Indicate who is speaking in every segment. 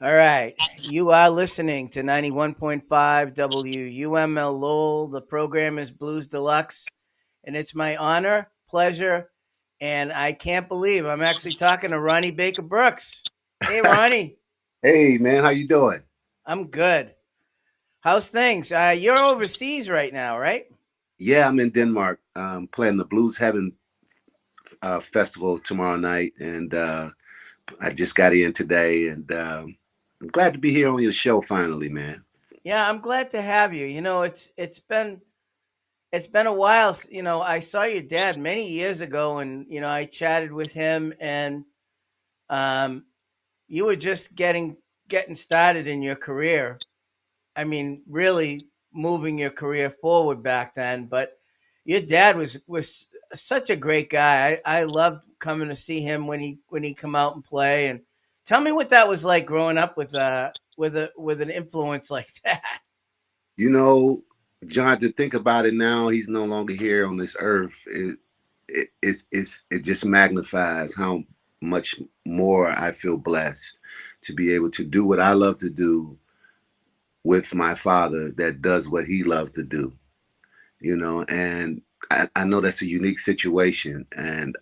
Speaker 1: All right. You are listening to 91.5 WUML Lowell. The program is Blues Deluxe, and it's my honor, pleasure, and I can't believe I'm actually talking to Ronnie Baker Brooks. Hey, Ronnie.
Speaker 2: Hey man, how you doing?
Speaker 1: I'm good. How's things? You're overseas right now, right?
Speaker 2: Yeah, I'm in Denmark. Playing the Blues Heaven festival tomorrow night, and I just got in today, and I'm glad to be here on your show finally, man.
Speaker 1: Yeah, I'm glad to have you. It's been a while. I saw your dad many years ago, and I chatted with him, and um, you were just getting started in your career. I mean, really moving your career forward back then. But your dad was such a great guy. I loved coming to see him when he come out and play. And tell me what that was like growing up with an influence like that.
Speaker 2: You know, John, to think about it now, he's no longer here on this earth. It just magnifies how much more I feel blessed to be able to do what I love to do with my father that does what he loves to do. And I know that's a unique situation. And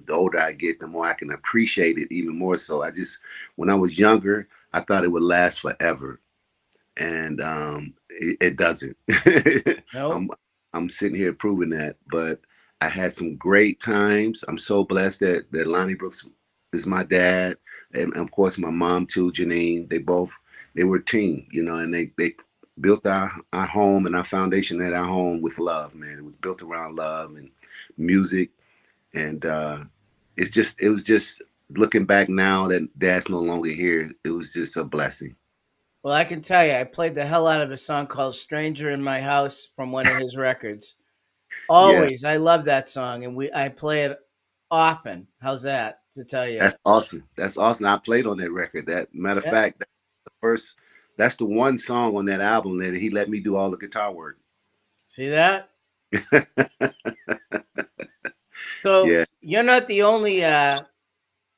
Speaker 2: the older I get, the more I can appreciate it even more so. When I was younger, I thought it would last forever, and it doesn't. I'm,
Speaker 1: No.
Speaker 2: I'm sitting here proving that, but I had some great times. I'm so blessed that Lonnie Brooks is my dad, and of course my mom too, Janine. They were a team, and they built our home and our foundation at our home with love, man. It was built around love and music, and it was just looking back now that Dad's no longer here. It was just a blessing.
Speaker 1: Well, I can tell you, I played the hell out of a song called "Stranger in My House" from one of his records.
Speaker 2: Yeah,
Speaker 1: Always, I love that song, and I play it often. How's that to tell you?
Speaker 2: that's awesome. That's awesome. I played on that record. That matter of
Speaker 1: Yeah,
Speaker 2: fact, first that's the one song on that album that he let me do all the guitar work.
Speaker 1: see that? So
Speaker 2: Yeah,
Speaker 1: you're not the only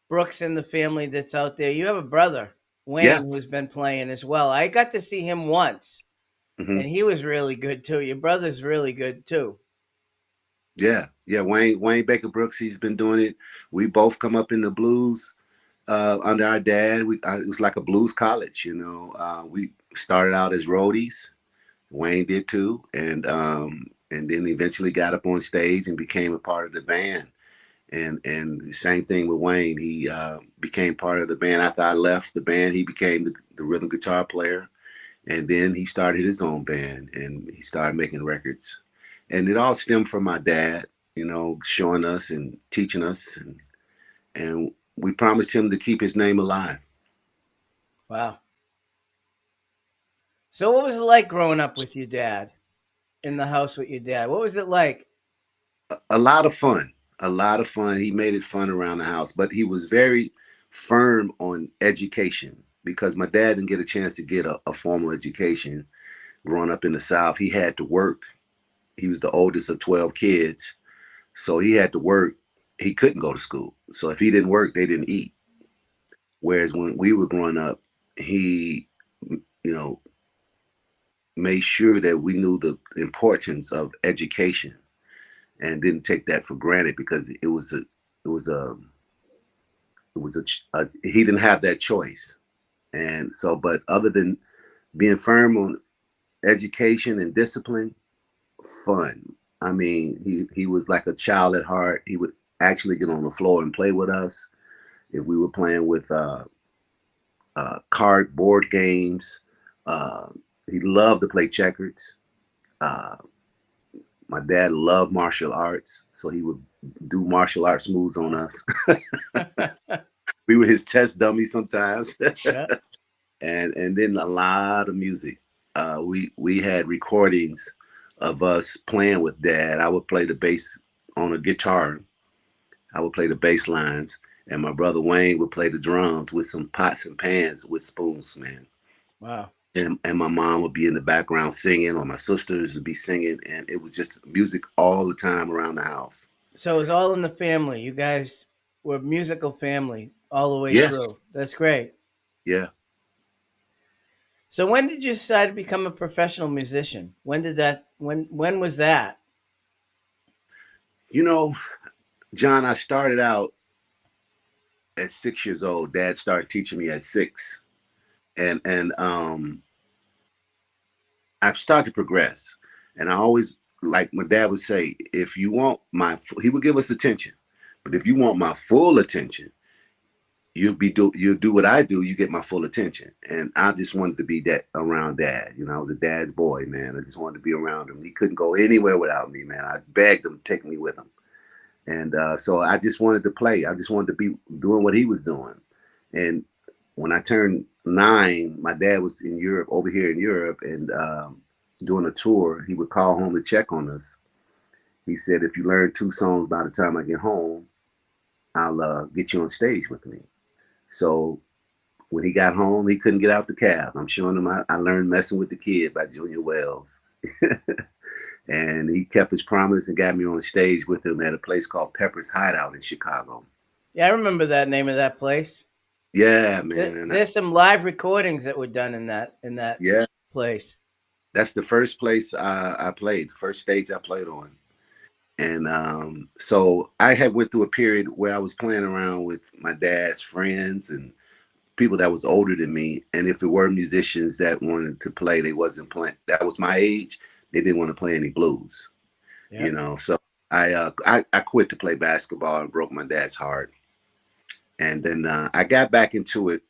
Speaker 1: Brooks in the family that's out there. You have a brother,
Speaker 2: yeah,
Speaker 1: Wayne, who's been playing as well. I got to see him once,
Speaker 2: hmm
Speaker 1: and he was really good too. Your brother's really good too.
Speaker 2: yeah. Wayne Baker Brooks. He's been doing it. We both come up in the blues under our dad. It was like a blues college. We started out as roadies. Wayne did too, and then eventually got up on stage and became a part of the band. And the same thing with Wayne. He became part of the band after I left the band. He became the rhythm guitar player, and then he started his own band and he started making records. And it all stemmed from my dad, showing us and teaching us, and we promised him to keep his name alive.
Speaker 1: Wow. So what was it like growing up with your dad in the house with your dad? What was it like?
Speaker 2: A lot of fun, a lot of fun. He made it fun around the house, but he was very firm on education because my dad didn't get a chance to get a formal education growing up in the South. He had to work. He was the oldest of 12 kids, so he had to work. He couldn't go to school. So if he didn't work, they didn't eat. Whereas when we were growing up, he, you know, made sure that we knew the importance of education and didn't take that for granted because it was a he didn't have that choice. And so, but other than being firm on education and discipline, fun. I mean, he was like a child at heart. He would actually get on the floor and play with us if we were playing with cardboard games. Uh, he loved to play checkers. Uh, my dad loved martial arts, so he would do martial arts moves on
Speaker 1: Wow.
Speaker 2: us. We were his test dummies sometimes,
Speaker 1: Yeah.
Speaker 2: and then a lot of music. We had recordings of us playing with dad. I would play the bass on a guitar. I would play the bass lines, and my brother Wayne would play the drums with some pots and pans with spoons, man.
Speaker 1: Wow.
Speaker 2: And my mom would be in the background singing, or my sisters would be singing, and it was just music all the time around the house.
Speaker 1: So it was all in the family. You guys were a musical family all the way
Speaker 2: Yeah,
Speaker 1: through. That's great.
Speaker 2: yeah.
Speaker 1: So when did you decide to become a professional musician? When did that? When was that?
Speaker 2: You know, John, I started out at 6 years old. Dad started teaching me at six, and I've started to progress. And I always, like my dad would say, if you want he would give us attention, but if you want my full attention, you'll do what I do. You get my full attention, and I just wanted to be that around dad. You know, I was a dad's boy, man. I just wanted to be around him. He couldn't go anywhere without me, man. I begged him to take me with him, and so I just wanted to play. I just wanted to be doing what he was doing. And when I turned 9, my dad was in Europe, over here in Europe, and doing a tour. He would call home to check on us. He said, "If you learn 2 songs by the time I get home, I'll get you on stage with me." So when he got home, he couldn't get out the cab. I'm showing him I learned Messing with the Kid by Junior Wells. And he kept his promise and got me on stage with him at a place called Pepper's Hideout in Chicago.
Speaker 1: Yeah, I remember that name of that place.
Speaker 2: Yeah, man. And
Speaker 1: There's some live recordings that were done in that
Speaker 2: yeah,
Speaker 1: place.
Speaker 2: that's the first place I played, the first stage I played on. And so I had went through a period where I was playing around with my dad's friends and people that was older than me. And if there were musicians that wanted to play, they wasn't playing. That was my age. They didn't want to play any blues, you
Speaker 1: Yep.
Speaker 2: know. So I quit to play basketball and broke my dad's heart. And then I got back into it.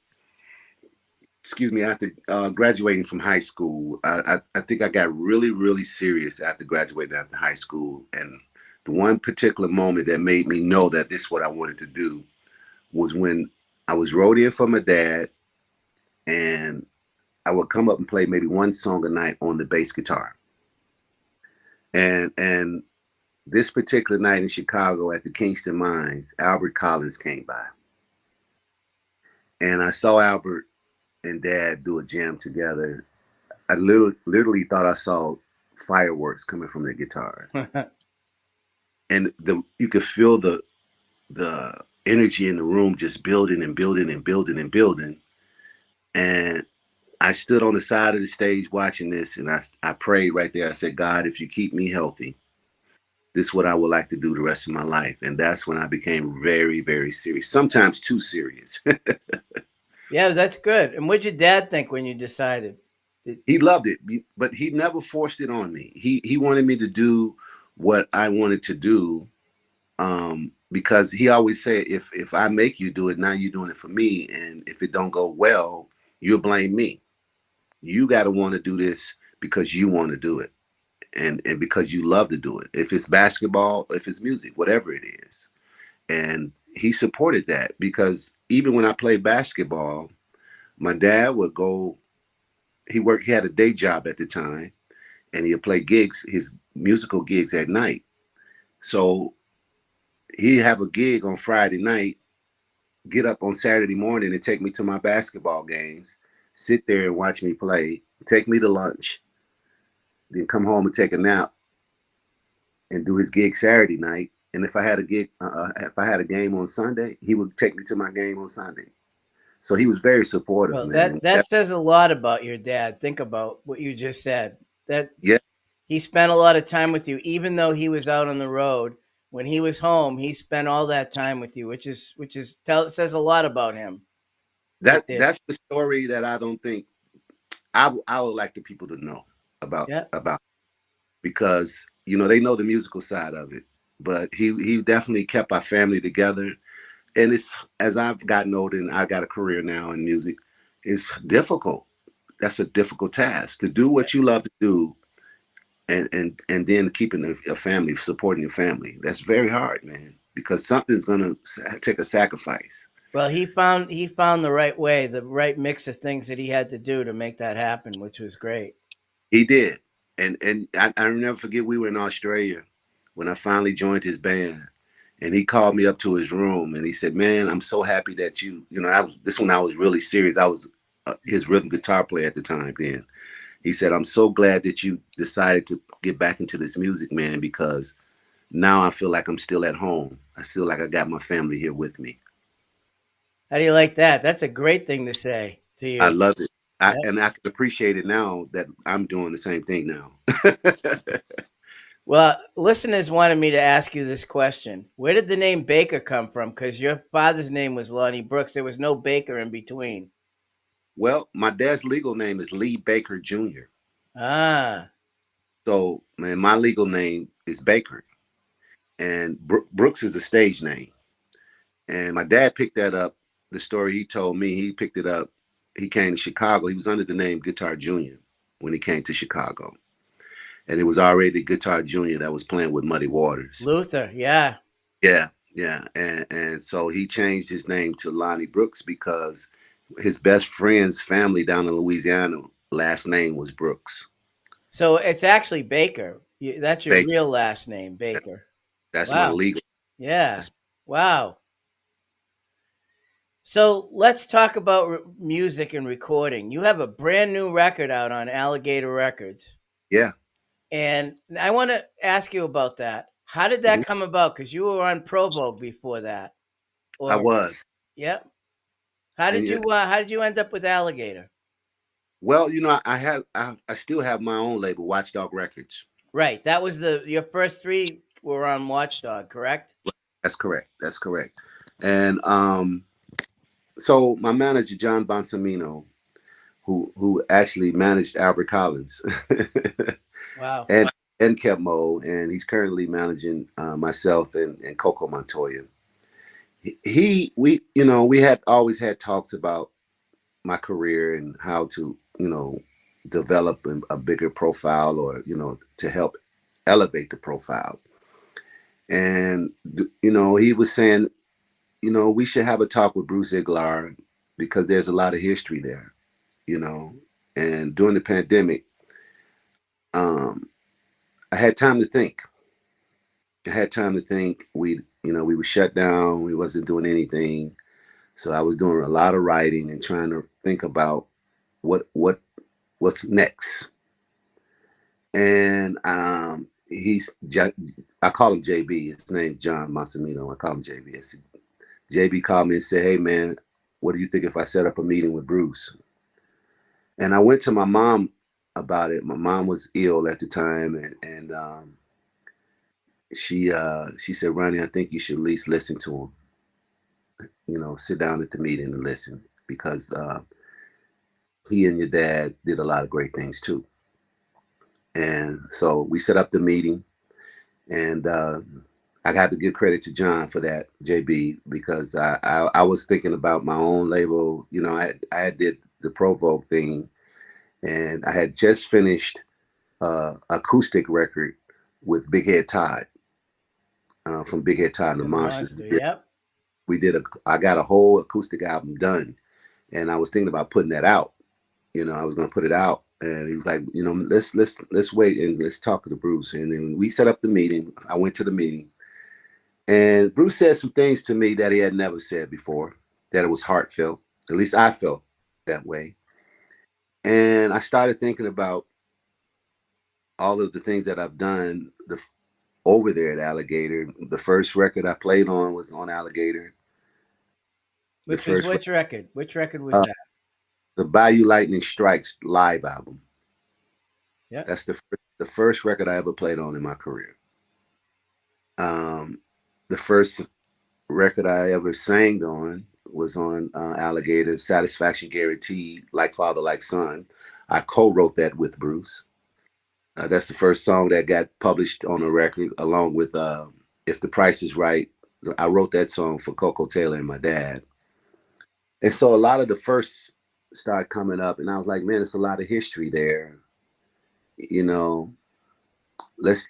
Speaker 2: Excuse me. After graduating from high school, I think I got really really serious after graduating after high school. And the one particular moment that made me know that this is what I wanted to do was when I was roadieing for my dad, and I would come up and play maybe 1 song a night on the bass guitar. And this particular night in Chicago at the Kingston Mines, Albert Collins came by, and I saw Albert and Dad do a jam together. I literally thought I saw fireworks coming from their guitars, and you could feel the energy in the room just building and building and building and building. And I stood on the side of the stage watching this, and I prayed right there. I said, God, if you keep me healthy, this is what I would like to do the rest of my life. And that's when I became very, very serious, sometimes too serious.
Speaker 1: Yeah, that's good. And what'd your dad think when you decided? Did-
Speaker 2: He loved it, but he never forced it on me. He wanted me to do what I wanted to do, because he always said, if I make you do it, now you're doing it for me. And if it don't go well, you'll blame me. You got to want to do this because you want to do it. And because you love to do it. If it's basketball, if it's music, whatever it is. And he supported that because even when I played basketball, my dad would go, he had a day job at the time, and he'd play gigs, his musical gigs at night. So he'd have a gig on Friday night, get up on Saturday morning and take me to my basketball games, sit there and watch me play, take me to lunch, then come home and take a nap and do his gig Saturday night. And if I had a game on Sunday, he would take me to my game on Sunday. So he was very supportive,
Speaker 1: Well,
Speaker 2: man.
Speaker 1: that says a lot about your dad. Think about what you just said. That
Speaker 2: Yeah,
Speaker 1: he spent a lot of time with you, even though he was out on the road. When he was home, he spent all that time with you, which is says a lot about him right there.
Speaker 2: that's the story that I don't think I would like the people to know
Speaker 1: Yeah.
Speaker 2: about, because they know the musical side of it, but he definitely kept our family together. And it's, as I've gotten older and I got a career now in music, it's difficult. That's a difficult task to do what you love to do, and then keeping a family, supporting your family. That's very hard, man, because something's gonna take a sacrifice.
Speaker 1: Well, he found the right way, the right mix of things that he had to do to make that happen, which was great.
Speaker 2: He did, and I never forget, we were in Australia when I finally joined his band, and he called me up to his room and he said, "Man, I'm so happy that I was this when I was really serious. I was his rhythm guitar player at the time. Then he said, "I'm so glad that you decided to get back into this music, man, because now I feel like I'm still at home. I feel like I got my family here with me."
Speaker 1: How do you like that? That's a great thing to say to
Speaker 2: I
Speaker 1: you.
Speaker 2: love it. I can appreciate it now that I'm doing the same thing now.
Speaker 1: Well, listeners wanted me to ask you this question. Where did the name Baker come from? Because your father's name was Lonnie Brooks. There was no Baker in between.
Speaker 2: Well, my dad's legal name is Lee Baker Jr.
Speaker 1: Ah,
Speaker 2: So, man, my legal name is Baker, and Brooks is a stage name. And my dad picked that up. The story he told me, he picked it up. He came to Chicago. He was under the name Guitar Junior when he came to Chicago, and it was already Guitar Junior that was playing with Muddy Waters.
Speaker 1: Luther. Yeah.
Speaker 2: Yeah, yeah, and so he changed his name to Lonnie Brooks because his best friend's family down in Louisiana last name was Brooks.
Speaker 1: So it's actually Baker. That's your
Speaker 2: Baker.
Speaker 1: real last name, Baker.
Speaker 2: That's my
Speaker 1: Wow.
Speaker 2: legal.
Speaker 1: Yeah.
Speaker 2: That's,
Speaker 1: Wow. So let's talk about music and recording. You have a brand new record out on Alligator Records.
Speaker 2: yeah.
Speaker 1: And I want to ask you about that. How did that
Speaker 2: Mhm.
Speaker 1: come about? Because you were on Provo before that.
Speaker 2: I
Speaker 1: Or,
Speaker 2: was,
Speaker 1: yep. How
Speaker 2: and
Speaker 1: did
Speaker 2: yeah.
Speaker 1: you how did you end up with Alligator?
Speaker 2: Well, I still have my own label, Watchdog Records.
Speaker 1: Right. That was your first three were on Watchdog, correct?
Speaker 2: That's correct. That's correct. And so my manager John Bonsamino, who actually managed Albert Collins,
Speaker 1: Wow.
Speaker 2: and Kept Mo, and he's currently managing myself and Coco Montoya. We had always had talks about my career and how to develop a bigger profile, or to help elevate the profile. And he was saying, we should have a talk with Bruce Iglar because there's a lot of history there, you know. And during the pandemic, um, I had time to think. I had time to think. We were shut down. We wasn't doing anything. So I was doing a lot of writing and trying to think about what's next. And I call him JB. His name's John Massimino. I call him JB. JB called me and said, "Hey man, what do you think if I set up a meeting with Bruce?" And I went to my mom about it. My mom was ill at the time, and she said, "Ronnie, I think you should at least listen to him. Sit down at the meeting and listen because he and your dad did a lot of great things too." And so we set up the meeting, and I got to give credit to John for that, JB, because I was thinking about my own label. I did the Provo thing, and I had just finished acoustic record with Big Head Todd from Big Head Todd and the
Speaker 1: The
Speaker 2: Monsters.
Speaker 1: monster. Yep.
Speaker 2: I got a whole acoustic album done, and I was thinking about putting that out. I was going to put it out, and he was like, let's wait and let's talk to Bruce. And then we set up the meeting. I went to the meeting, and Bruce said some things to me that he had never said before. That it was heartfelt. At least I felt that way. And I started thinking about all of the things that I've done over there at Alligator. The first record I played on was on Alligator. The
Speaker 1: Which was
Speaker 2: first,
Speaker 1: which record? Which record was
Speaker 2: uh,
Speaker 1: that?
Speaker 2: the Bayou Lightning Strikes live album.
Speaker 1: Yep.
Speaker 2: That's the first record I ever played on in my career. Um, the first record I ever sang on was on Alligator, Satisfaction Guaranteed, Like Father, Like Son. I co-wrote that with Bruce. That's the first song that got published on a record, along with If the Price is Right. I wrote that song for Coco Taylor and my dad. And so a lot of the firsts started coming up, and I was like, man, it's a lot of history there. You know, let's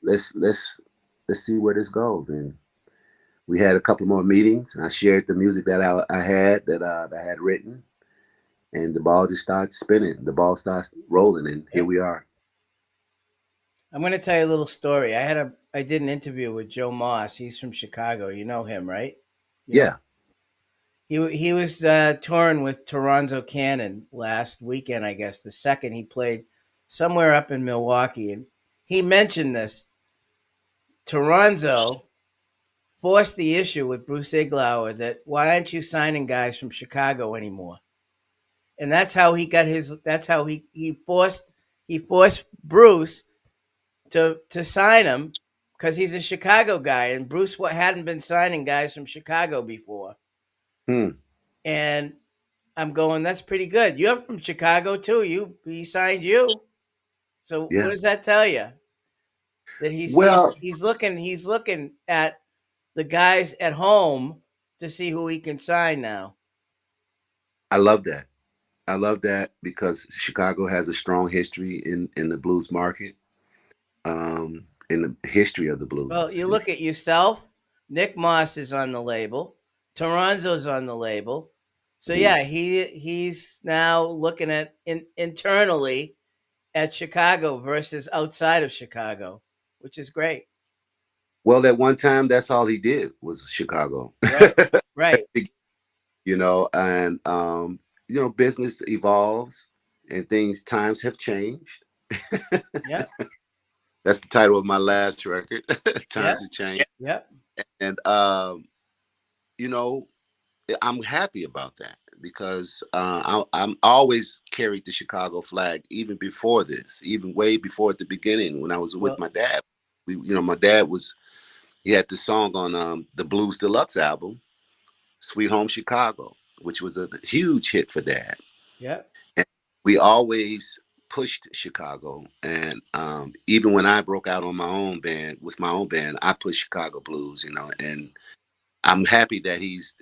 Speaker 2: see where this goes. And we had a couple more meetings, and I shared the music that I had that I had written, and the ball just started spinning. The ball starts rolling, and here
Speaker 1: Yep.
Speaker 2: we are.
Speaker 1: I'm going to tell you a little story. I did an interview with Joe Moss. He's from Chicago. You know him, right? You know
Speaker 2: Yeah,
Speaker 1: he was touring with Toronto Cannon last weekend. I guess the second he played somewhere up in Milwaukee, and he mentioned this. Toronto forced the issue with Bruce Iglauer that why aren't you signing guys from Chicago anymore? and that's how he got his. That's how he forced Bruce to sign him because he's a Chicago guy, and Bruce hadn't been signing guys from Chicago before.
Speaker 2: Hmm.
Speaker 1: And I'm going, that's pretty good. You're from Chicago too. He signed you. So what
Speaker 2: Yeah.
Speaker 1: does that tell you? That
Speaker 2: Well,
Speaker 1: he's looking at the guys at home to see who he can sign now.
Speaker 2: I love that. I love that because Chicago has a strong history in the blues market, in the history of the
Speaker 1: Well,
Speaker 2: blues.
Speaker 1: you look at yourself. Nick Moss is on the label. Toronzo's on the label. So
Speaker 2: Mhm.
Speaker 1: yeah, he's now looking at internally at Chicago versus outside of Chicago, which is great.
Speaker 2: Well, at one time, that's all he did was Chicago.
Speaker 1: Right. Right.
Speaker 2: And business evolves and things times have changed.
Speaker 1: Yep.
Speaker 2: That's the title of my last record.
Speaker 1: Yep.
Speaker 2: Times have changed.
Speaker 1: Yep.
Speaker 2: And you know, I'm happy about that because I'm always carried the Chicago flag even before this, even way before at the beginning when I was with
Speaker 1: Well,
Speaker 2: my dad. My dad he had this song on the Blues Deluxe album, Sweet Home Chicago, which was a huge hit for dad.
Speaker 1: yep.
Speaker 2: And we always pushed Chicago, and even when I broke out on my own band with my own band, I pushed Chicago blues, and I'm happy that he's,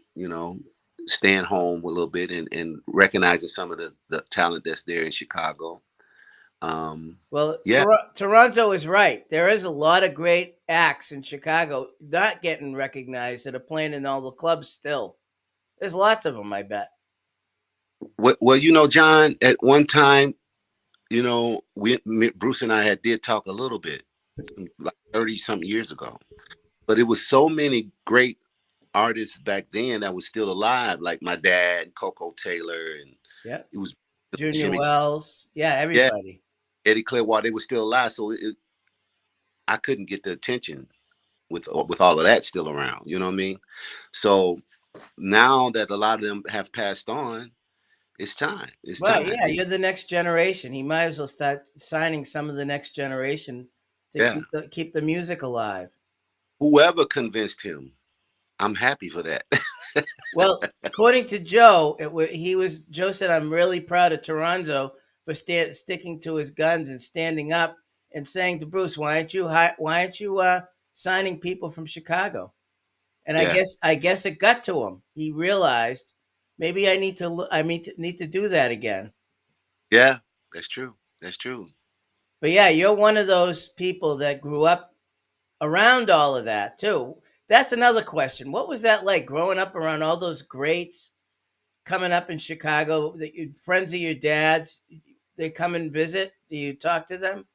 Speaker 2: staying home a little bit and recognizing some of the talent that's there in Chicago.
Speaker 1: Well,
Speaker 2: Yeah,
Speaker 1: Toronto is right. There is a lot of great acts in Chicago not getting recognized that are playing in all the clubs still. There's lots of them, I bet.
Speaker 2: well, John, at one time, Bruce and I did talk a little bit, like 30 something years ago, but it was so many great artists back then that was still alive, like my dad, Coco Taylor, and
Speaker 1: Yep.
Speaker 2: it was
Speaker 1: Junior
Speaker 2: Jimmy,
Speaker 1: Wells. Yeah,
Speaker 2: yeah,
Speaker 1: everybody.
Speaker 2: Eddie Clearwater. They were still alive, so I couldn't get the attention with all of that still around. You know what I mean? So now that a lot of them have passed on, it's time. It's
Speaker 1: Well,
Speaker 2: time.
Speaker 1: yeah, you're the next generation. He might as well start signing some of the next generation to
Speaker 2: Yeah.
Speaker 1: keep the music alive.
Speaker 2: Whoever convinced him, I'm happy for that.
Speaker 1: Well, according to Joe, Joe said, "I'm really proud of Toronto for sticking to his guns and standing up and saying to Bruce, why aren't you signing people from Chicago?" And I
Speaker 2: Yeah.
Speaker 1: guess I guess it got to him. He realized maybe I need to do that again.
Speaker 2: Yeah. That's true. That's true.
Speaker 1: But yeah, you're one of those people that grew up around all of that too. That's another question. What was that like growing up around all those greats coming up in Chicago? That you friends of your dad's, they come and visit. Do you talk to them?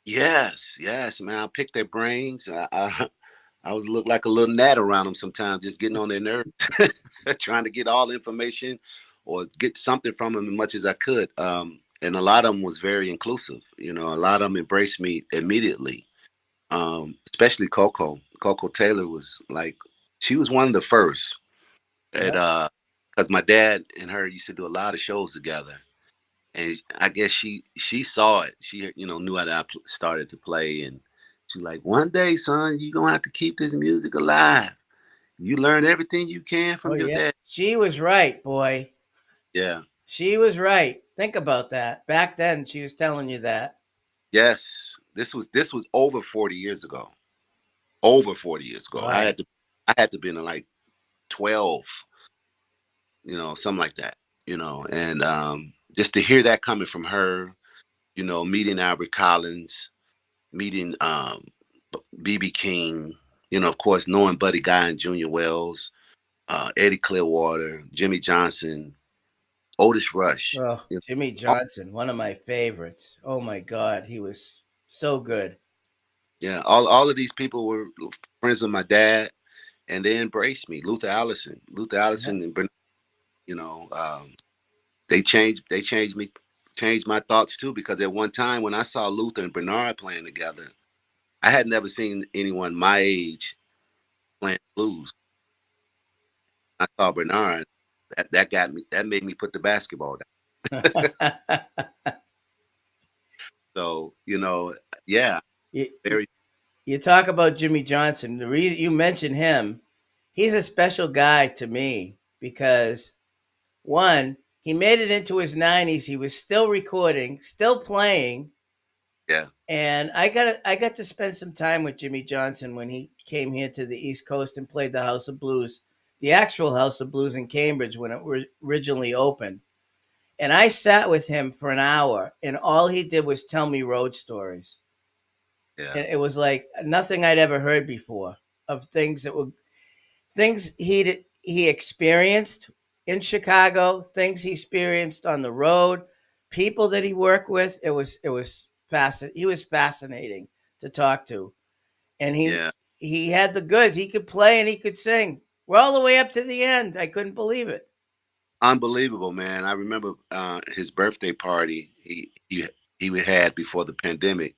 Speaker 2: Yes. Yes, man. I pick their brains. I was look like a little gnat around them sometimes, just getting on their nerves, trying to get all the information or get something from them as much as I could. And a lot of them was very inclusive. A lot of them embraced me immediately. Especially Coco. Coco Taylor was like, she was one of the first at
Speaker 1: Yeah.
Speaker 2: because my dad and her used to do a lot of shows together, and I guess she saw it. She knew that I started to play, and she's like, one day, son, you're gonna have to keep this music alive. You learn everything you can
Speaker 1: Oh
Speaker 2: from your
Speaker 1: yeah.
Speaker 2: dad.
Speaker 1: She was right, boy.
Speaker 2: Yeah.
Speaker 1: She was right. Think about that. Back then, she was telling you that.
Speaker 2: Yes. This was over 40 years ago. Over 40 years ago. I
Speaker 1: Wow.
Speaker 2: had to I had to be in like 12, something like that. And just to hear that coming from her, meeting Albert Collins, meeting BB King, of course, knowing Buddy Guy and Junior Wells, Eddie Clearwater, Jimmy Johnson, Otis Rush.
Speaker 1: Oh, Jimmy
Speaker 2: All,
Speaker 1: Johnson, one of my favorites. Oh my God, he was so good.
Speaker 2: yeah, all of these people were friends of my dad, and they embraced me. Luther
Speaker 1: Yeah.
Speaker 2: Allison, and they changed me, changed my thoughts too. Because at one time when I saw Luther and Bernard playing together, I had never seen anyone my age playing blues. I saw Bernard. That made me put the basketball down. So, yeah,
Speaker 1: you, you,
Speaker 2: very,
Speaker 1: you talk about Jimmy Johnson. The reason you mentioned him, he's a special guy to me because one, he made it into his 90s. He was still recording, still playing,
Speaker 2: yeah,
Speaker 1: and I got to spend some time with Jimmy Johnson when he came here to the East Coast and played the House of Blues, the actual House of Blues in Cambridge when it originally opened. And I sat with him for an hour, and all he did was tell me road stories.
Speaker 2: yeah,
Speaker 1: And it was like nothing I'd ever heard before of things that were things he experienced in Chicago, things he experienced on the road, people that he worked with. It was fascinating. He was fascinating to talk to, and he
Speaker 2: yeah.
Speaker 1: he had the goods. He could play and he could sing. We're all the way up to the end. I couldn't believe it.
Speaker 2: Unbelievable, man. I remember his birthday party he had before the pandemic,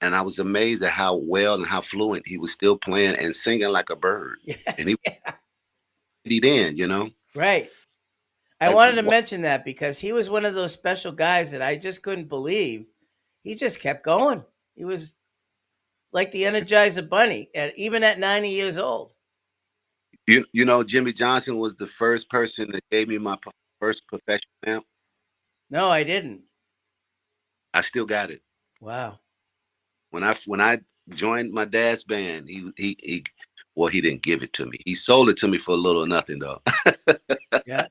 Speaker 2: and I was amazed at how well and how fluent he was still playing and singing like a bird.
Speaker 1: Yeah,
Speaker 2: And he
Speaker 1: yeah,
Speaker 2: then.
Speaker 1: right. I
Speaker 2: I,
Speaker 1: wanted to mention that because he was one of those special guys that I just couldn't believe. He just kept going. He was like the Energizer Bunny, even at 90 years old.
Speaker 2: Jimmy Johnson was the first person that gave me my first professional amp.
Speaker 1: No, I didn't.
Speaker 2: I still got it.
Speaker 1: Wow.
Speaker 2: When I joined my dad's band, he well, he didn't give it to me. He sold it to me for a little or nothing though.
Speaker 1: Yeah.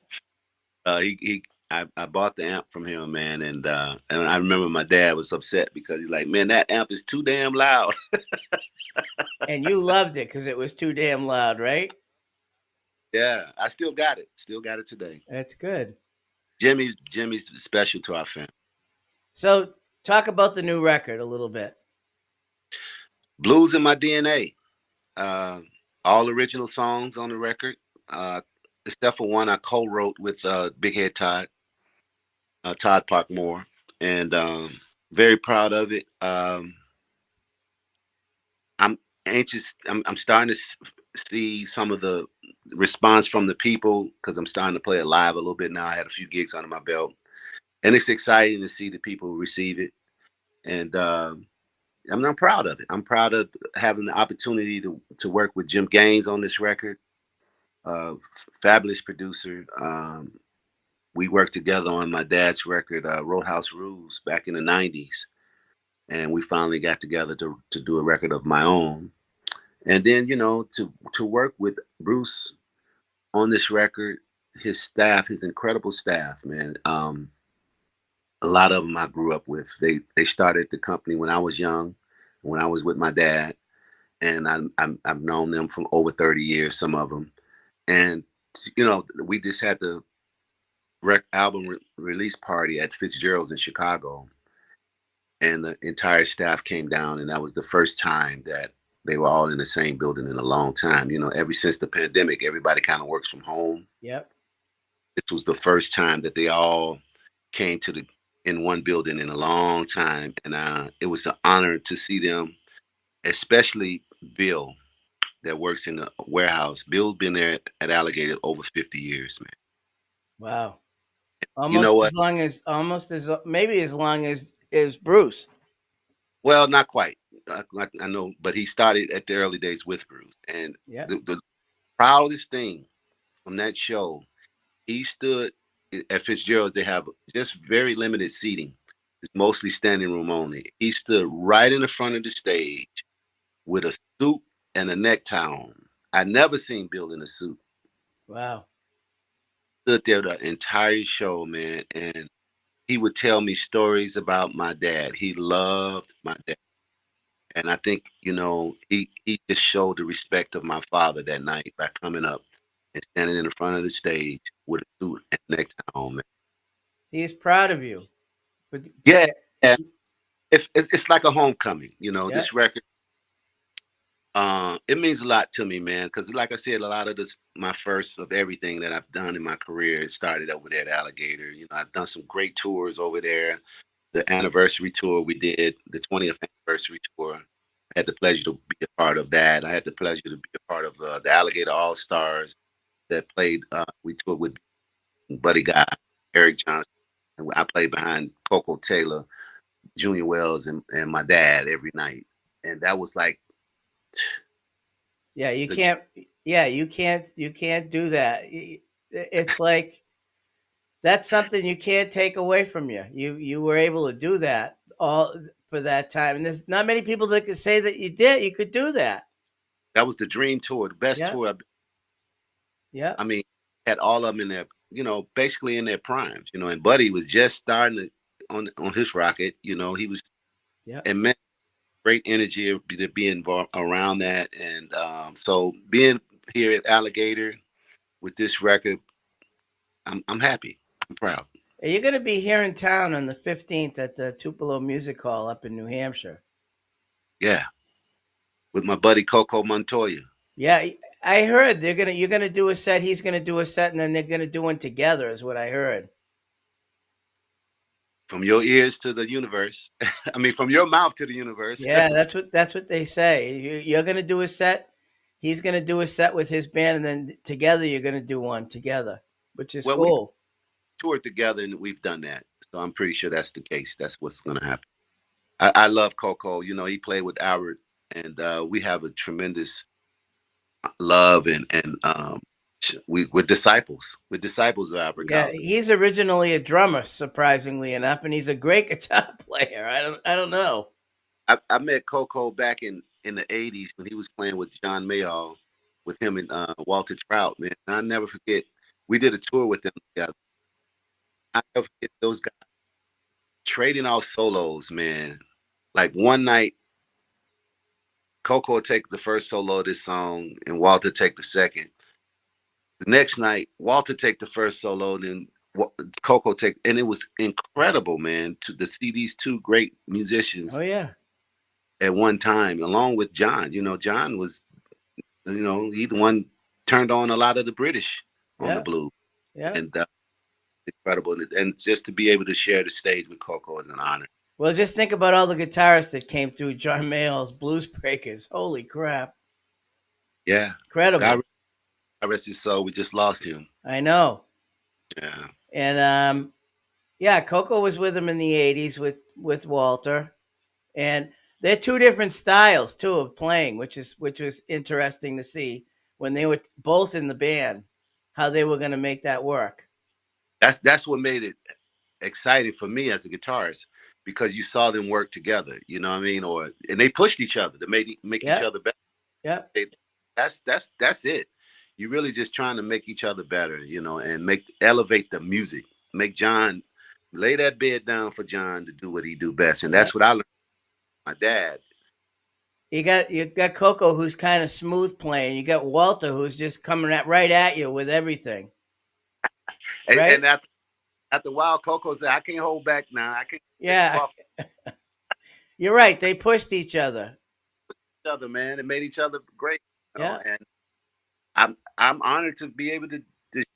Speaker 2: He I bought the amp from him, man, and I remember my dad was upset because he's like, man, that amp is too damn loud.
Speaker 1: And you loved it because it was too damn loud, right?
Speaker 2: Yeah, I still got it. Still got it today.
Speaker 1: That's good.
Speaker 2: Jimmy's special to our family.
Speaker 1: So, talk about the new record a little bit.
Speaker 2: Blues in my DNA. Uh, all original songs on the record, uh, except for one I co-wrote with Big Head Todd Parkmore, and very proud of it. I'm anxious. I'm starting to see some of the response from the people because I'm starting to play it live a little bit now. I had a few gigs under my belt, and it's exciting to see the people receive it. And I'm proud of it. I'm proud of having the opportunity to work with Jim Gaines on this record. Fabulous producer. We worked together on my dad's record, Roadhouse Rules, back in the '90s, and we finally got together to do a record of my own. And then to work with Bruce on this record, his staff, his incredible staff, man. A lot of them I grew up with. They started the company when I was young, when I was with my dad, and I've known them from over 30 years. Some of them, and we just had the album release party at Fitzgerald's in Chicago, and the entire staff came down, and that was the first time that they were all in the same building in a long time. Ever since the pandemic, everybody kind of works from home.
Speaker 1: Yep.
Speaker 2: This was the first time that they all came to the in one building in a long time, and it was an honor to see them, especially Bill that works in the warehouse. Bill's been there at Alligator over 50 years, man.
Speaker 1: Wow.
Speaker 2: You
Speaker 1: Almost
Speaker 2: know
Speaker 1: as
Speaker 2: what?
Speaker 1: long as, maybe as long as Bruce.
Speaker 2: Well, not quite. I know, but he started at the early days with Bruce, and
Speaker 1: Yeah.
Speaker 2: the proudest thing from that show, he stood at Fitzgerald's. They have just very limited seating. It's mostly standing room only. He stood right in the front of the stage with a suit and a necktie on. I never seen Bill in a suit.
Speaker 1: Wow.
Speaker 2: Stood there the entire show, man, and he would tell me stories about my dad. He loved my dad. And I think, he just showed the respect of my father that night by coming up and standing in the front of the stage with a suit and necktie on, man.
Speaker 1: He's proud of you. To
Speaker 2: Yeah,
Speaker 1: get.
Speaker 2: yeah. It's like a homecoming,
Speaker 1: Yeah.
Speaker 2: this record. It means a lot to me, man, because like I said, a lot of this, my first of everything that I've done in my career, started over there at Alligator. I've done some great tours over there. The anniversary tour we did, the 20th anniversary tour. I had the pleasure to be a part of that. I had the pleasure to be a part of the Alligator All Stars that played. We toured with Buddy Guy, Eric Johnson. And I played behind Coco Taylor, Junior Wells, and my dad every night. And that was like
Speaker 1: Yeah, you
Speaker 2: the
Speaker 1: can't. Yeah, you can't do that. It's like that's something you can't take away from you. You were able to do that all for that time, and there's not many people that could say that you did. You could do that.
Speaker 2: that was the dream tour, the best
Speaker 1: Yeah,
Speaker 2: tour.
Speaker 1: yeah,
Speaker 2: I mean, had all of them in their, basically in their primes. And Buddy was just starting on his rocket. He was,
Speaker 1: yeah.
Speaker 2: and man, great energy to be involved around that, and so being here at Alligator with this record, I'm happy. I'm proud.
Speaker 1: And you're going to be here in town on the 15th at the Tupelo Music Hall up in New Hampshire.
Speaker 2: Yeah, with my buddy Coco Montoya.
Speaker 1: Yeah, I heard you're gonna do a set. He's gonna do a set, and then they're gonna do one together. Is what I heard.
Speaker 2: From your ears to the universe. I mean, from your mouth to the universe.
Speaker 1: Yeah, that's what they say. You're gonna do a set. He's gonna do a set with his band, and then together you're gonna do one together, which is
Speaker 2: Well, we
Speaker 1: cool.
Speaker 2: toured together and we've done that, so I'm pretty sure that's the case. That's what's going to happen. I love Coco. He played with Albert, and we have a tremendous love, and we're disciples. We're disciples of Albert
Speaker 1: Yeah,
Speaker 2: Collins.
Speaker 1: he's originally a drummer, surprisingly enough, and he's a great guitar player. I don't know.
Speaker 2: I met Coco back in the '80s when he was playing with John Mayall, with him and Walter Trout. Man, and I never forget. We did a tour with them together. I never forget those guys trading off solos, man. Like one night, Coco would take the first solo of this song, and Walter take the second. The next night, Walter take the first solo, then Coco take, and it was incredible, man, to see these two great
Speaker 1: Oh
Speaker 2: musicians
Speaker 1: yeah,
Speaker 2: at one time, along with John. John was, he the one turned on a lot of the British on the
Speaker 1: yeah,
Speaker 2: blues,
Speaker 1: yeah.
Speaker 2: and incredible, and just to be able to share the stage with Coco is an honor.
Speaker 1: Well, just think about all the guitarists that came through John Mayall's Blues Breakers. Holy crap,
Speaker 2: Yeah, God,
Speaker 1: incredible!
Speaker 2: God rest his soul. We just lost him.
Speaker 1: I know.
Speaker 2: Yeah.
Speaker 1: And yeah, Coco was with him in the '80s with Walter, and they're two different styles too of playing, which was interesting to see when they were both in the band, how they were going to make that work.
Speaker 2: That's what made it exciting for me as a guitarist, because you saw them work together. You know what I mean? And they pushed each other to make each
Speaker 1: Yeah,
Speaker 2: other better.
Speaker 1: yeah,
Speaker 2: That's it. You're really just trying to make each other better, and elevate the music. Make John lay that bed down for John to do what he do best, and
Speaker 1: yeah.
Speaker 2: that's what I learned from my dad.
Speaker 1: You got Coco who's kind of smooth playing. You got Walter who's just coming right at you with everything.
Speaker 2: And,
Speaker 1: Right?
Speaker 2: and after a while, Coco said, "I can't hold back now. I can't take you
Speaker 1: Yeah,
Speaker 2: off
Speaker 1: you're right. They pushed each other.
Speaker 2: each other, man, and made each other great."
Speaker 1: Yeah.
Speaker 2: And I'm honored to be able to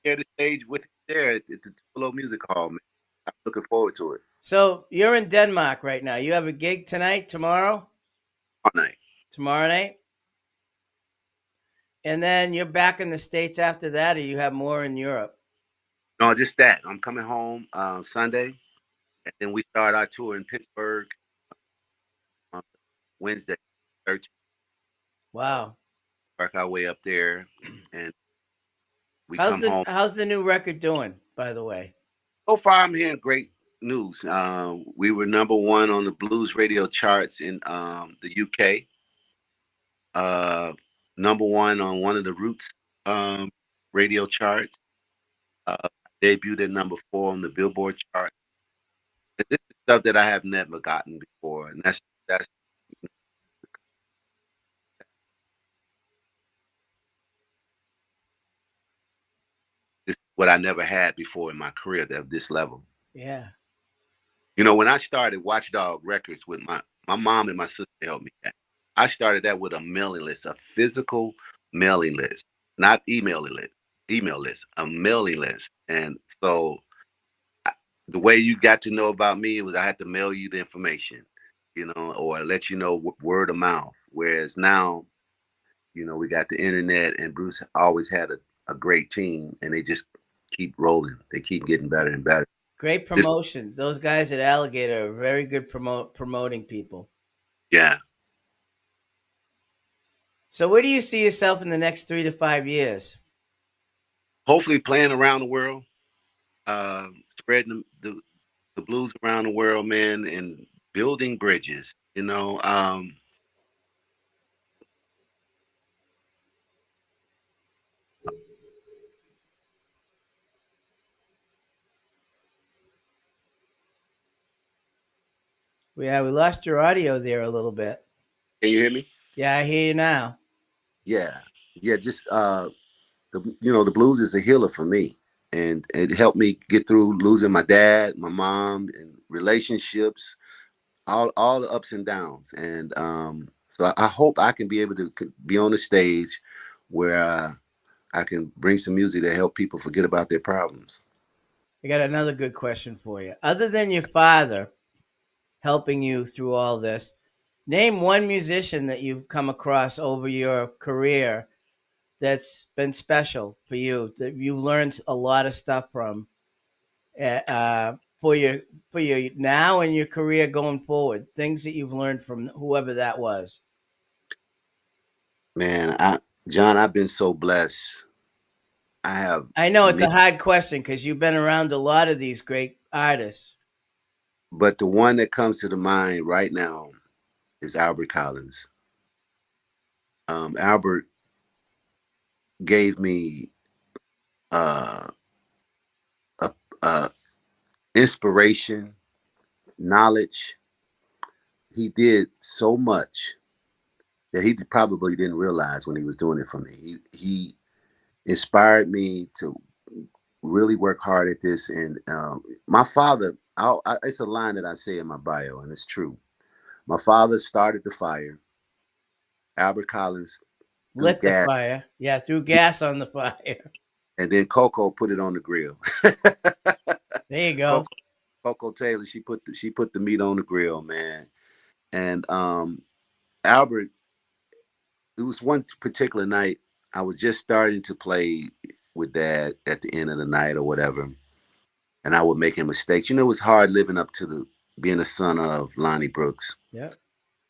Speaker 2: share the stage with you there at the Tupelo Music Hall, man. I'm looking forward to it
Speaker 1: So you're in Denmark right now. You have a gig tonight, tomorrow,
Speaker 2: all night.
Speaker 1: tomorrow night, and then you're back in the States after that, or you have more in Europe.
Speaker 2: No, just that. I'm coming home Sunday, and then we start our tour in Pittsburgh on Wednesday, 13th.
Speaker 1: Wow.
Speaker 2: Work our way up there, and we come home.
Speaker 1: How's the new record doing, by the way?
Speaker 2: So far, I'm hearing great news. We were number one on the blues radio charts in the UK. Uh, Number one on one of the Roots um, radio charts. Uh, Debuted at number four on the Billboard chart. And this is stuff that I have never gotten before, and that's this is what I never had before in my career of this level.
Speaker 1: Yeah.
Speaker 2: When I started Watchdog Records with my mom and my sister helped me out. I started that with a mailing list, a physical mailing list, not email list, a mailing list. And so the way you got to know about me was I had to mail you the information, or let you know word of mouth. Whereas now, we got the internet, and Bruce always had a great team, and they just keep rolling. They keep getting better and better.
Speaker 1: Great
Speaker 2: This,
Speaker 1: promotion. Those guys at Alligator are very good promoting people.
Speaker 2: yeah.
Speaker 1: So, where do you see yourself in the next 3 to 5 years?
Speaker 2: Hopefully, playing around the world, spreading the blues around the world, man, and building bridges.
Speaker 1: Yeah, we lost your audio there a little bit.
Speaker 2: Can you hear me?
Speaker 1: Yeah, I hear you now.
Speaker 2: Yeah, yeah. Just the blues is a healer for me, and it helped me get through losing my dad, my mom, and relationships, all the ups and downs. And so I hope I can be able to be on the stage where I can bring some music to help people forget about their problems.
Speaker 1: I got another good question for you. Other than your father helping you through all this, name one musician that you've come across over your career that's been special for you, that you learned a lot of stuff from, for your now and your career going forward. Things that you've learned from whoever that was.
Speaker 2: Man, John, I've been so blessed. I have
Speaker 1: I know it's
Speaker 2: me,
Speaker 1: a hard question because you've been around a lot of these great artists.
Speaker 2: but the one that comes to the mind right now is Albert Collins. Albert gave me uh, a, a inspiration, knowledge. He did so much that he probably didn't realize when he was doing it for me. He inspired me to really work hard at this. And my father, it's a line that I say in my bio, and it's true. My father started the fire. Albert Collins threw
Speaker 1: Lit the
Speaker 2: gas,
Speaker 1: fire. Yeah, threw gas on the fire.
Speaker 2: and then Coco put it on the grill.
Speaker 1: There you go.
Speaker 2: Coco, Coco Taylor, she put the meat on the grill, man. And Albert, it was one particular night. I was just starting to play with Dad at the end of the night or whatever, and I would make mistakes. It was hard living up to the being a son of Lonnie Brooks,
Speaker 1: Yep.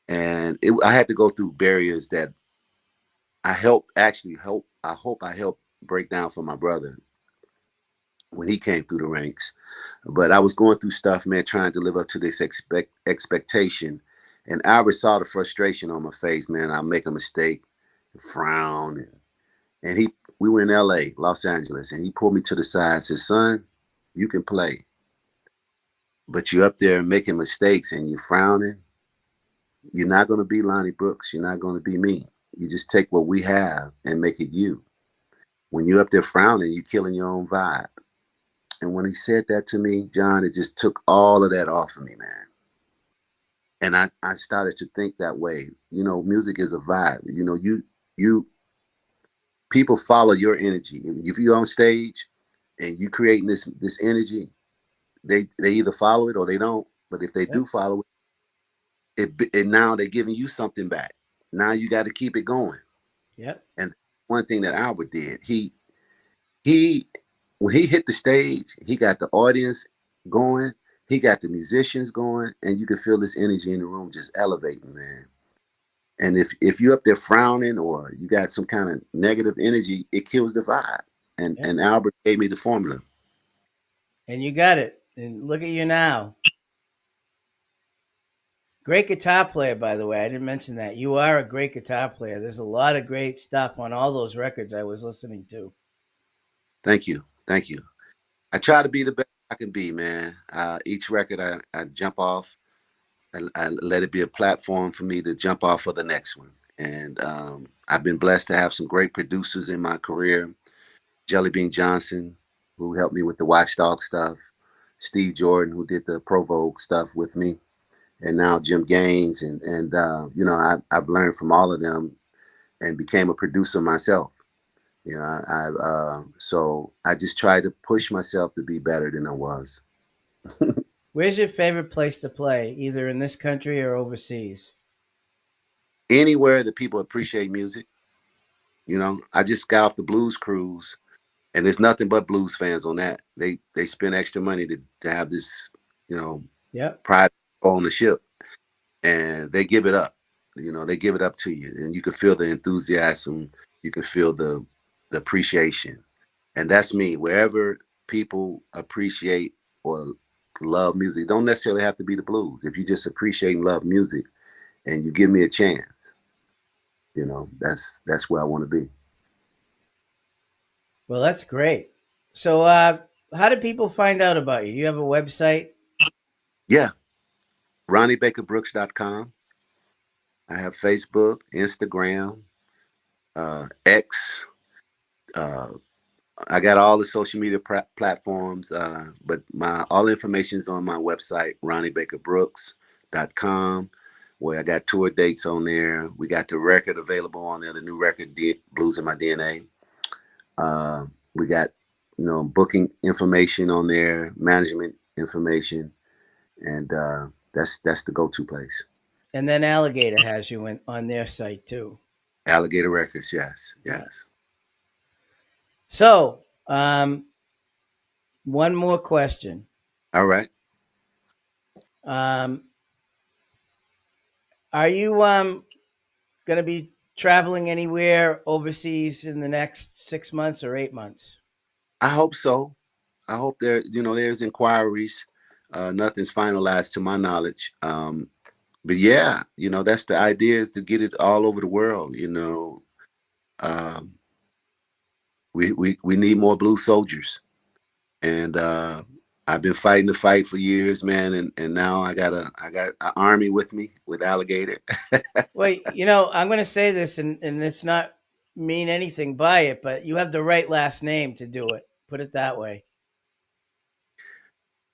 Speaker 2: and I had to go through barriers that I helped actually help. I hope I helped break down for my brother when he came through the ranks. But I was going through stuff, man, trying to live up to this expectation. And Albert saw the frustration on my face, man. I make a mistake, frown, and we were in L.A., Los Angeles, and he pulled me to the side and said, "Son, you can play, but you're up there making mistakes and you're frowning. You're not going to be Lonnie Brooks. You're not going to be me. You just take what we have and make it you. When you're up there frowning, you're killing your own vibe." And when he said that to me, John, it just took all of that off of me, man. And I started to think that way. Music is a vibe. You people follow your energy. If you're on stage and you creating this energy, they either follow it or they don't. But if they do
Speaker 1: Yep.
Speaker 2: follow it now they're giving you something back. Now you got to keep it going.
Speaker 1: Yep.
Speaker 2: And one thing that Albert did, he when he hit the stage, he got the audience going, he got the musicians going, and you could feel this energy in the room just elevating, man. And if you're up there frowning or you got some kind of negative energy, it kills the vibe. And
Speaker 1: Yep.
Speaker 2: and Albert gave me the formula.
Speaker 1: And you got it. And look at you now. Great guitar player, by the way. I didn't mention that. You are a great guitar player. There's a lot of great stuff on all those records I was listening to.
Speaker 2: Thank you, thank you. I try to be the best I can be, man. Each record I jump off, I let it be a platform for me to jump off for the next one. And I've been blessed to have some great producers in my career. Jelly Bean Johnson, who helped me with the Watchdog stuff. Steve Jordan, who did the Provoke stuff with me. And now Jim Gaines. I've learned from all of them and became a producer myself. So I just tried to push myself to be better than I was.
Speaker 1: Where's your favorite place to play, either in this country or overseas?
Speaker 2: Anywhere that people appreciate music. I just got off the blues cruise And there's nothing but blues fans on that. They spend extra money to have this, you know,
Speaker 1: Yep.
Speaker 2: pride on the ship, and they give it up. You know, they give it up to you, and you can feel the enthusiasm. You can feel the appreciation, and that's me. Wherever people appreciate or love music, don't necessarily have to be the blues. If you just appreciate and love music, and you give me a chance, that's where I want to be.
Speaker 1: Well, that's great. So, how do people find out about you? You have a website?
Speaker 2: Yeah, RonnieBakerBrooks.com. I have Facebook, Instagram, X. Uh, I got all the social media platforms, but my all information is on my website, RonnieBakerBrooks.com, where I got tour dates on there. We got the record available on there, the new record, Blues in My DNA. We got, booking information on there, management information, and that's the go-to place.
Speaker 1: And then Alligator has you on their site too.
Speaker 2: Alligator Records, yes,
Speaker 1: Yeah.
Speaker 2: yes.
Speaker 1: So, one more question.
Speaker 2: All right.
Speaker 1: Um, are you going to be traveling anywhere overseas in the next 6 months or 8 months?
Speaker 2: I hope so. I hope there's inquiries. Nothing's finalized to my knowledge. But yeah, that's the idea, is to get it all over the world. Um, we need more blue soldiers, and I've been fighting the fight for years, man, and now I got an army with me with Alligator.
Speaker 1: Well, I'm going to say this, and it's not mean anything by it, but you have the right last name to do it. Put it that way.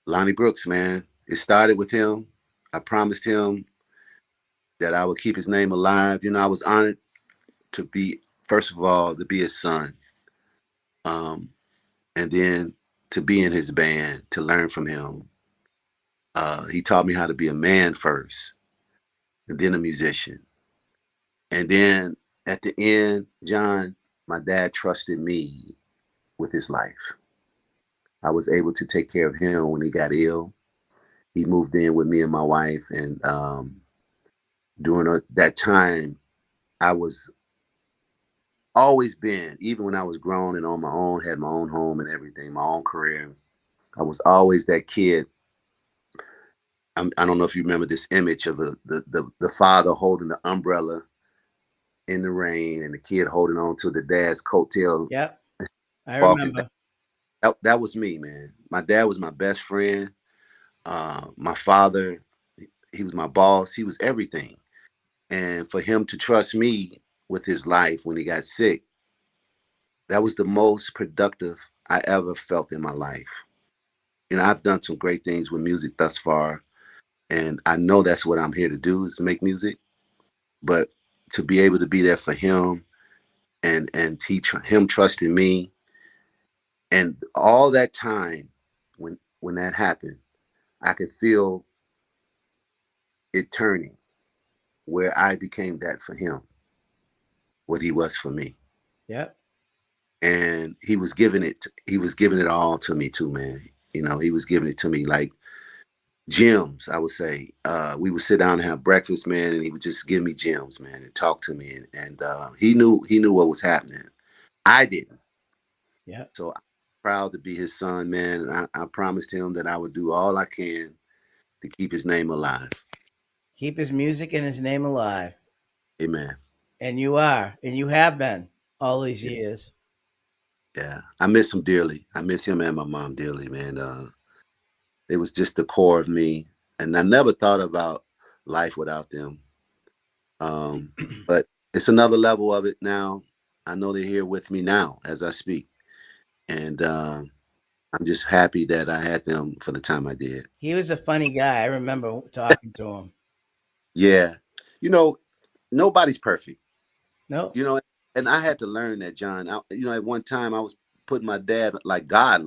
Speaker 2: Lonnie Brooks, man. It started with him. I promised him that I would keep his name alive. I was honored to be, first of all, to be his son, um, and then to be in his band, to learn from him. He taught me how to be a man first, and then a musician. And then at the end, John, my dad trusted me with his life. I was able to take care of him when he got ill. He moved in with me and my wife, and during that time, I was always been, even when I was grown and on my own, had my own home and everything, my own career. I was always that kid. I don't know if you remember this image of the father holding the umbrella in the rain, and the kid holding on to the dad's coattail,
Speaker 1: Yep, I
Speaker 2: walking.
Speaker 1: remember.
Speaker 2: That was me, man. My dad was my best friend. My father, he was my boss. He was everything. And for him to trust me with his life when he got sick, that was the most productive I ever felt in my life. I've done some great things with music thus far, and I know that's what I'm here to do, is make music. But to be able to be there for him, and him trusting me, and all that time, when that happened, I could feel it turning, where I became that for him, what he was for me.
Speaker 1: Yep.
Speaker 2: And he was giving it all to me too, man. He was giving it to me like gems, I would say. We would sit down and have breakfast, man, and he would just give me gems, man, and talk to me. And he knew what was happening. I didn't.
Speaker 1: Yep.
Speaker 2: So I'm proud to be his son, man. And I promised him that I would do all I can to keep his name alive.
Speaker 1: Keep his music and his name alive.
Speaker 2: Amen.
Speaker 1: And you are, and you have been all these
Speaker 2: Yeah,
Speaker 1: years.
Speaker 2: yeah. I miss him dearly. I miss him and my mom dearly, man. It was just the core of me, and I never thought about life without them. Um, but it's another level of it now. I know they're here with me now as I speak, and I'm just happy that I had them for the time I did.
Speaker 1: He was a funny guy. I remember talking to him.
Speaker 2: Yeah, you know, nobody's perfect.
Speaker 1: No.
Speaker 2: You know, and I had to learn that, John. At one time I was putting my dad like God,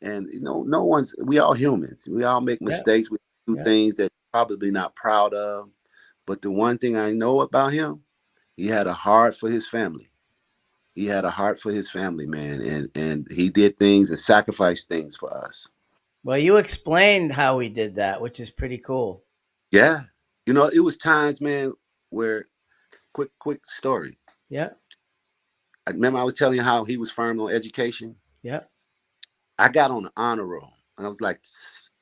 Speaker 2: and no one's. We all humans. We all make
Speaker 1: Yep.
Speaker 2: mistakes. We do
Speaker 1: Yep.
Speaker 2: things that we're probably not proud of. But the one thing I know about him, he had a heart for his family. He had a heart for his family, man, and he did things and sacrificed things for us.
Speaker 1: Well, you explained how he did that, which is pretty cool.
Speaker 2: Yeah, it was times, man, where quick story.
Speaker 1: Yeah,
Speaker 2: I remember I was telling you how he was firm on education.
Speaker 1: yeah.
Speaker 2: I got on the honor roll, and I was like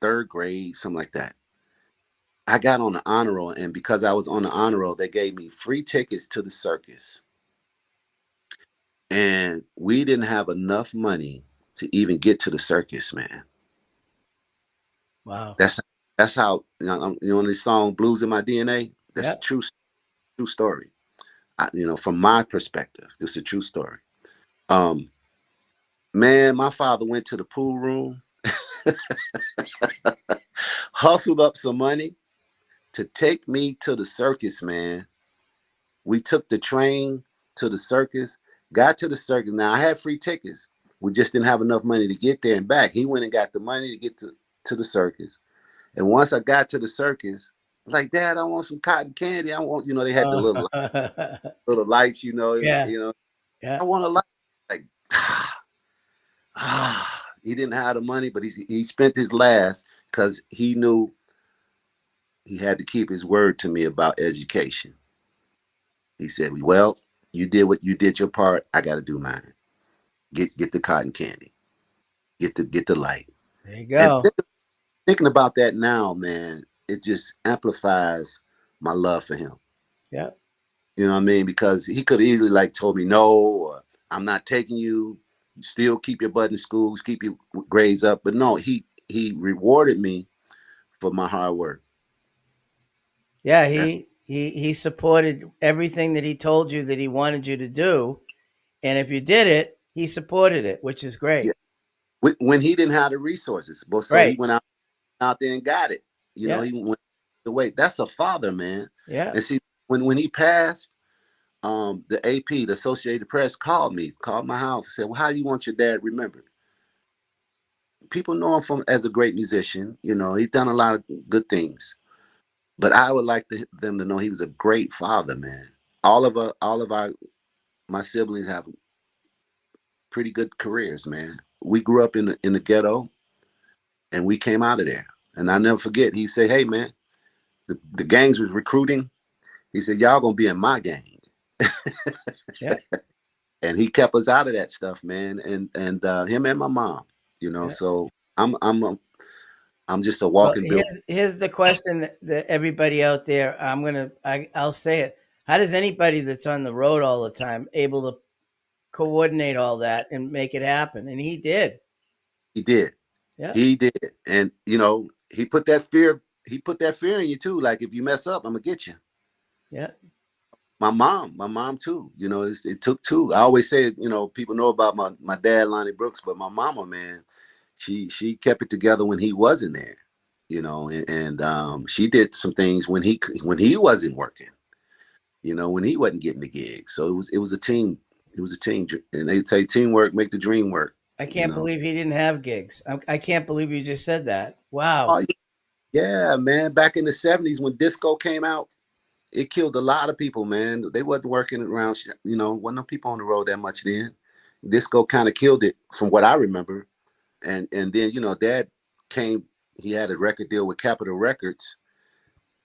Speaker 2: third grade, something like that. I got on the honor roll, and because I was on the honor roll, they gave me free tickets to the circus. And we didn't have enough money to even get to the circus, man.
Speaker 1: Wow.
Speaker 2: That's that's how this song "Blues in My DNA." That's
Speaker 1: Yeah.
Speaker 2: a true story. From my perspective, it's a true story. Um, Man, my father went to the pool room, hustled up some money to take me to the circus, man. We took the train to the circus, got to the circus. Now I had free tickets. We just didn't have enough money to get there and back. He went and got the money to get to the circus. And once I got to the circus, like, Dad, I want some cotton candy. I want, they had the little lights,
Speaker 1: Yeah,
Speaker 2: I
Speaker 1: yeah,
Speaker 2: want a light. Like, he didn't have the money, but he spent his last because he knew he had to keep his word to me about education. He said, "Well, you did your part. I got to do mine. Get the cotton candy. Get the light."
Speaker 1: there you
Speaker 2: And
Speaker 1: go.
Speaker 2: thinking about that now, man, it just amplifies my love for him.
Speaker 1: Yeah,
Speaker 2: You know what I mean? Because he could easily like told me no, or I'm not taking you. You still keep your butt in school, keep your grades up. But no, he rewarded me for my hard work.
Speaker 1: yeah.
Speaker 2: That's
Speaker 1: He supported everything that he told you that he wanted you to do, and if you did it, he supported it, which is
Speaker 2: yeah.
Speaker 1: great.
Speaker 2: When he didn't have the resources, but so he
Speaker 1: Right.
Speaker 2: went out there and got it.
Speaker 1: Yeah,
Speaker 2: He went away. That's a father, man.
Speaker 1: yeah,
Speaker 2: And see, when he passed, the AP, the Associated Press, called my house and said, "Well, how you want your dad remembered?" People know him from as a great musician. He's done a lot of good things, but I would like them to know he was a great father, man. All of my siblings have pretty good careers, man. We grew up in the ghetto, and we came out of there. And I never forget. He said, "Hey, man, the gangs was recruiting." He said, "Y'all gonna be in my gang,"
Speaker 1: yeah,
Speaker 2: and he kept us out of that stuff, man. And him and my mom,
Speaker 1: yeah.
Speaker 2: So I'm just a
Speaker 1: Well,
Speaker 2: walking bill.
Speaker 1: here's the question that everybody out there. I'll say it. How does anybody that's on the road all the time able to coordinate all that and make it happen? And he did.
Speaker 2: He did.
Speaker 1: Yeah,
Speaker 2: He did. And he put that fear in you too. Like, if you mess up, I'm gonna get you.
Speaker 1: yeah,
Speaker 2: My mom too. It took two. I always say, people know about my dad, Lonnie Brooks, but my mama, man, she kept it together when he wasn't there. And she did some things when he wasn't working. When he wasn't getting the gig. So it was a team. It was a team, and they say teamwork make the dream work.
Speaker 1: I
Speaker 2: You
Speaker 1: can't
Speaker 2: know.
Speaker 1: believe he didn't have gigs. I can't believe you just said that. Wow.
Speaker 2: Oh yeah, man. Back in the '70s when disco came out, it killed a lot of people, man. They wasn't working around, wasn't no people on the road that much then. Disco kind of killed it from what I remember. And then, Dad came, he had a record deal with Capitol Records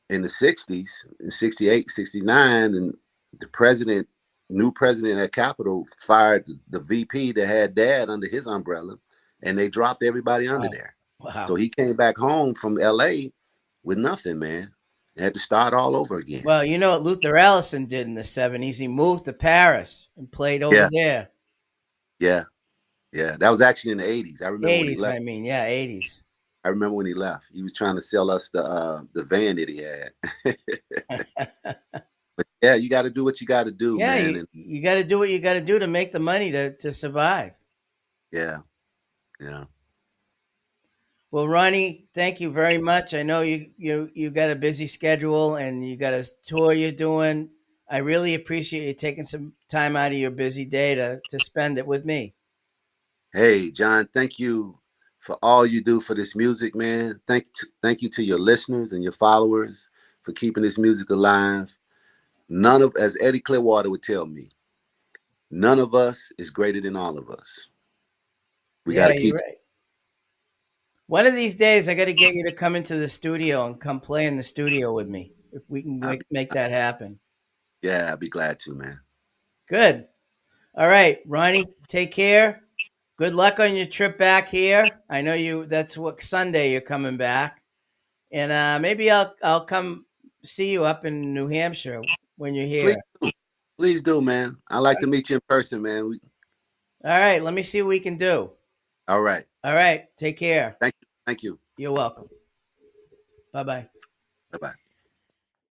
Speaker 2: in the 60s, in 68, 69, and the new president at Capitol fired the VP that had Dad under his umbrella, and they dropped everybody under
Speaker 1: Wow.
Speaker 2: there. So
Speaker 1: Wow.
Speaker 2: he came back home from LA with nothing, man. He had to start all over again.
Speaker 1: Well, you know what Luther Allison did in the 70s? He moved to Paris and played over
Speaker 2: Yeah,
Speaker 1: there.
Speaker 2: yeah, yeah. That was actually in the 80s. I remember when he
Speaker 1: 80s,
Speaker 2: left.
Speaker 1: I mean, yeah, 80s.
Speaker 2: I remember when he left. He was trying to sell us the van that he had. But yeah, you got to do what you got to do,
Speaker 1: Yeah,
Speaker 2: man.
Speaker 1: you got to do what you got to do to make the money to survive.
Speaker 2: Yeah, yeah.
Speaker 1: Well, Ronnie, thank you very much. I know you got a busy schedule and you got a tour you're doing. I really appreciate you taking some time out of your busy day to spend it with me.
Speaker 2: Hey, John, thank you for all you do for this music, man. Thank you to your listeners and your followers for keeping this music alive. As Eddie Clearwater would tell me, None of us is greater than all of us. We got
Speaker 1: Yeah,
Speaker 2: to
Speaker 1: you're
Speaker 2: keep.
Speaker 1: right. One of these days, I got to get you to come into the studio and come play in the studio with me. If we can
Speaker 2: I'll be,
Speaker 1: make that happen.
Speaker 2: yeah, I'll be glad to, man.
Speaker 1: Good. All right, Ronnie, take care. Good luck on your trip back here. I know you. That's what Sunday you're coming back, and maybe I'll come see you up in New Hampshire when you're
Speaker 2: Please
Speaker 1: here.
Speaker 2: do. Please do, man. I like to meet you in person, man.
Speaker 1: All right, let me see what we can do.
Speaker 2: All right.
Speaker 1: All right, take care.
Speaker 2: Thank you. Thank you.
Speaker 1: You're welcome. Bye bye.
Speaker 2: Bye bye.